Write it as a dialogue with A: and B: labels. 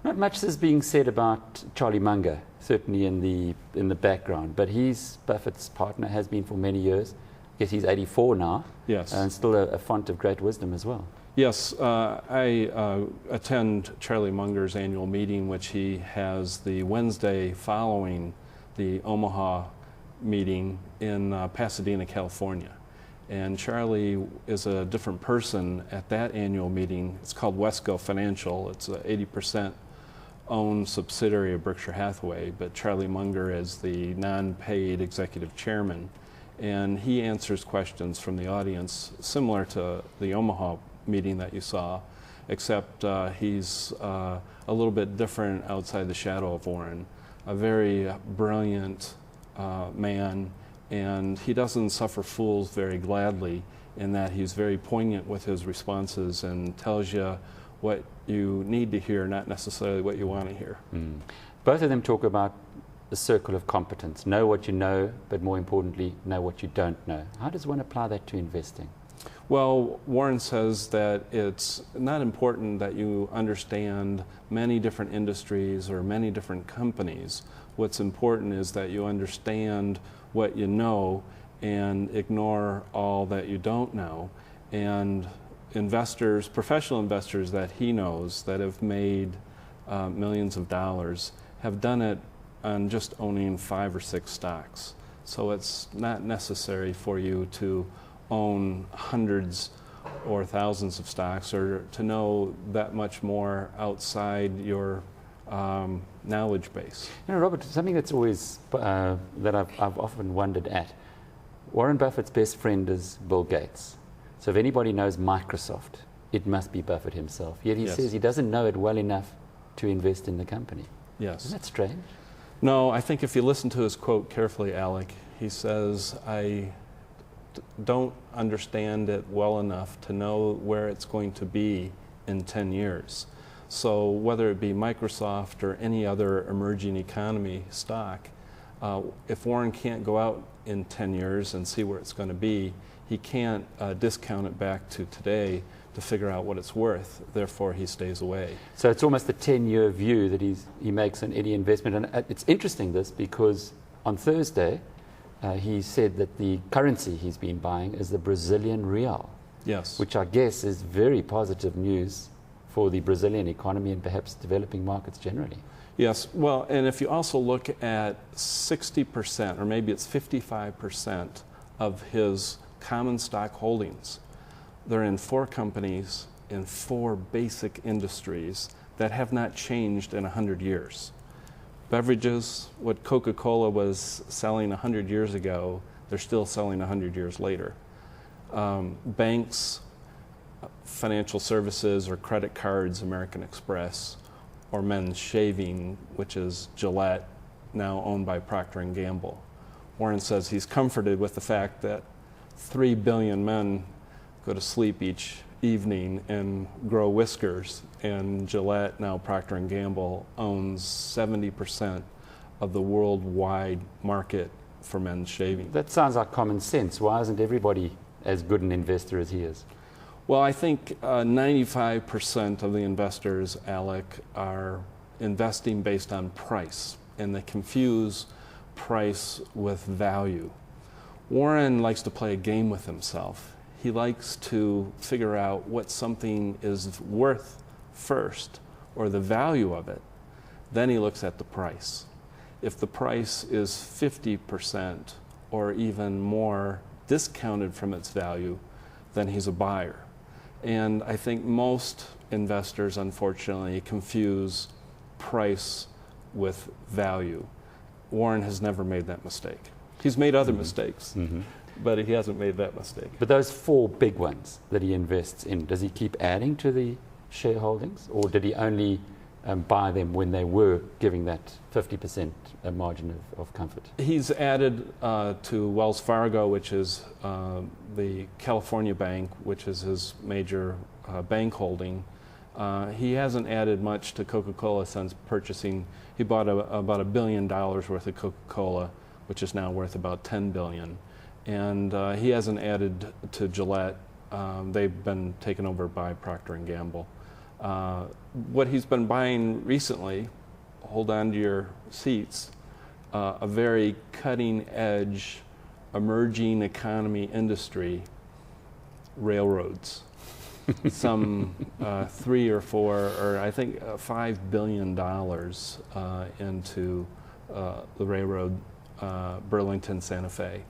A: Not much is being said about Charlie Munger, certainly in the background, but he's Buffett's partner, has been for many years. I guess he's 84 now.
B: Yes.
A: And still a font of great wisdom as well.
B: Yes, I attend Charlie Munger's annual meeting, which he has the Wednesday following the Omaha meeting in Pasadena, California. And Charlie is a different person at that annual meeting. It's called Wesco Financial. It's an 80% owned subsidiary of Berkshire Hathaway, but Charlie Munger is the non-paid executive chairman. And he answers questions from the audience similar to the Omaha meeting that you saw, except he's a little bit different outside the shadow of Warren. A very brilliant man, and he doesn't suffer fools very gladly in that he's very poignant with his responses and tells you what you need to hear, not necessarily what you want to hear.
A: Mm. Both of them talk about the circle of competence. Know what you know, but more importantly, know what you don't know. How does one apply that to investing?
B: Well, Warren says that it's not important that you understand many different industries or many different companies. What's important is that you understand what you know and ignore all that you don't know. And investors, professional investors that he knows that have made millions of dollars have done it on just owning 5 or 6 stocks. So it's not necessary for you to own hundreds or thousands of stocks or to know that much more outside your knowledge base.
A: You know, Robert, something that's always, that I've often wondered at, Warren Buffett's best friend is Bill Gates. So if anybody knows Microsoft, it must be Buffett himself. Yet he says he doesn't know it well enough to invest in the company.
B: Yes.
A: Isn't that strange?
B: No, I think if you listen to his quote carefully, Alec, he says, I don't understand it well enough to know where it's going to be in 10 years. So whether it be Microsoft or any other emerging economy stock, if Warren can't go out in 10 years and see where it's going to be, he can't discount it back to today to figure out what it's worth. Therefore, he stays away.
A: So it's almost a 10-year view that he makes on any investment. And it's interesting this because on Thursday, he said that the currency he's been buying is the Brazilian real.
B: Yes.
A: Which I guess is very positive news for the Brazilian economy and perhaps developing markets generally.
B: Yes, well, and if you also look at 60%, or maybe it's 55% of his common stock holdings, they're in 4 companies in 4 basic industries that have not changed in 100 years. Beverages, what Coca-Cola was selling 100 years ago, they're still selling 100 years later. Banks, financial services or credit cards, American Express, or men's shaving, which is Gillette, now owned by Procter & Gamble. Warren says he's comforted with the fact that 3 billion men go to sleep each evening and grow whiskers, and Gillette, now Procter & Gamble, owns 70% of the worldwide market for men's shaving.
A: That sounds like common sense. Why isn't everybody as good an investor as he is?
B: Well, I think 95% of the investors, Alec, are investing based on price, and they confuse price with value. Warren likes to play a game with himself. He likes to figure out what something is worth first, or the value of it. Then he looks at the price. If the price is 50% or even more discounted from its value, then he's a buyer. And I think most investors, unfortunately, confuse price with value. Warren has never made that mistake. He's made other mistakes, but he hasn't made that mistake.
A: But those 4 big ones that he invests in, does he keep adding to the shareholdings, or did he only buy them when they were giving that 50% margin of comfort? He's
B: added to Wells Fargo, which is the California bank, which is his major bank holding. He hasn't added much to Coca-Cola since purchasing. He bought about $1 billion worth of Coca-Cola, which is now worth about $10 billion. And he hasn't added to Gillette. They've been taken over by Procter & Gamble. What he's been buying recently, hold on to your seats, a very cutting edge, emerging economy industry, railroads. Some 3 or 4, or I think $5 billion into the railroad Burlington Santa Fe.